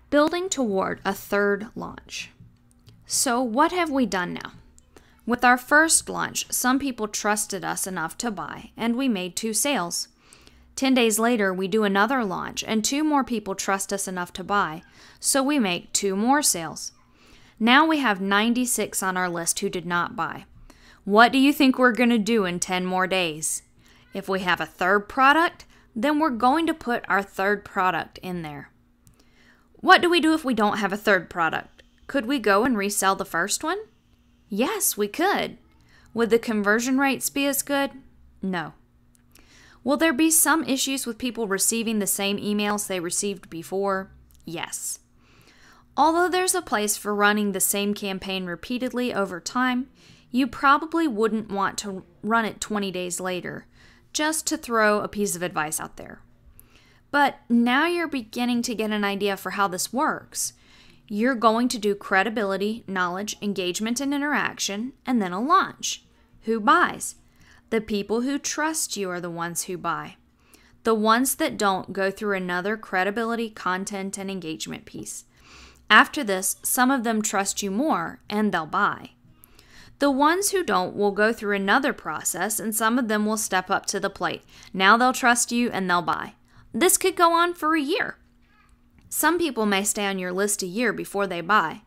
Building toward a third launch. So what have we done now? With our first launch, some people trusted us enough to buy, and we made 2 sales. 10 days later, we do another launch, and 2 more people trust us enough to buy, so we make 2 more sales. Now we have 96 on our list who did not buy. What do you think we're going to do in 10 more days? If we have a third product, then we're going to put our third product in there. What do we do if we don't have a third product? Could we go and resell the first one? Yes, we could. Would the conversion rates be as good? No. Will there be some issues with people receiving the same emails they received before? Yes. Although there's a place for running the same campaign repeatedly over time, you probably wouldn't want to run it 20 days later, just to throw a piece of advice out there. But now you're beginning to get an idea for how this works. You're going to do credibility, knowledge, engagement, and interaction, and then a launch. Who buys? The people who trust you are the ones who buy. The ones that don't go through another credibility, content, and engagement piece. After this, some of them trust you more, and they'll buy. The ones who don't will go through another process, and some of them will step up to the plate. Now they'll trust you, and they'll buy. This could go on for a year. Some people may stay on your list a year before they buy.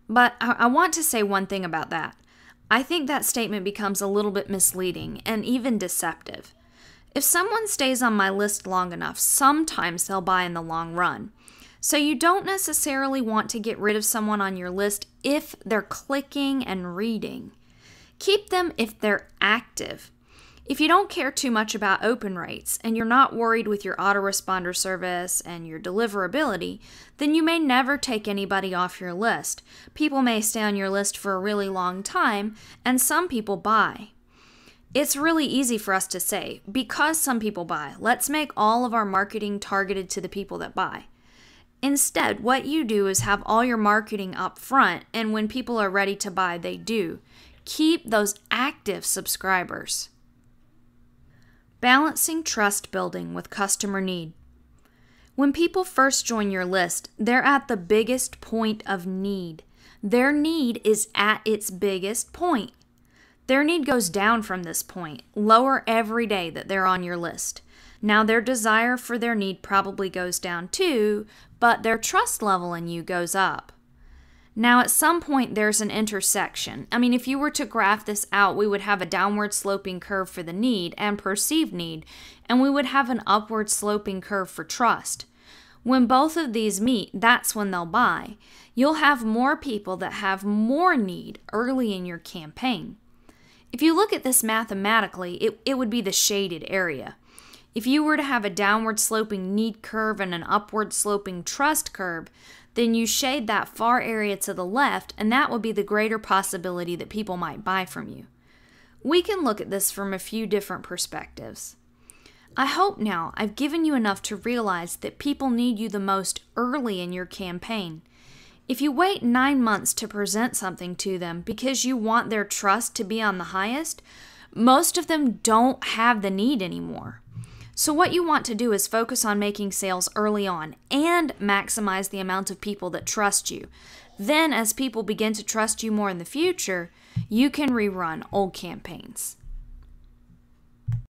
But I want to say one thing about that. I think that statement becomes a little bit misleading and even deceptive. If someone stays on my list long enough, sometimes they'll buy in the long run. So you don't necessarily want to get rid of someone on your list if they're clicking and reading. Keep them if they're active. If you don't care too much about open rates and you're not worried with your autoresponder service and your deliverability, then you may never take anybody off your list. People may stay on your list for a really long time, and some people buy. It's really easy for us to say, because some people buy, let's make all of our marketing targeted to the people that buy. Instead, what you do is have all your marketing up front, and when people are ready to buy, they do. Keep those active subscribers. Balancing trust building with customer need. When people first join your list, they're at the biggest point of need. Their need is at its biggest point. Their need goes down from this point, lower every day that they're on your list. Now their desire for their need probably goes down too, but their trust level in you goes up. Now at some point there's an intersection. If you were to graph this out, we would have a downward sloping curve for the need and perceived need, and we would have an upward sloping curve for trust. When both of these meet, that's when they'll buy. You'll have more people that have more need early in your campaign. If you look at this mathematically, it would be the shaded area. If you were to have a downward sloping need curve and an upward sloping trust curve, then you shade that far area to the left, and that would be the greater possibility that people might buy from you. We can look at this from a few different perspectives. I hope now I've given you enough to realize that people need you the most early in your campaign. If you wait 9 months to present something to them because you want their trust to be on the highest, most of them don't have the need anymore. So what you want to do is focus on making sales early on and maximize the amount of people that trust you. Then as people begin to trust you more in the future, you can rerun old campaigns.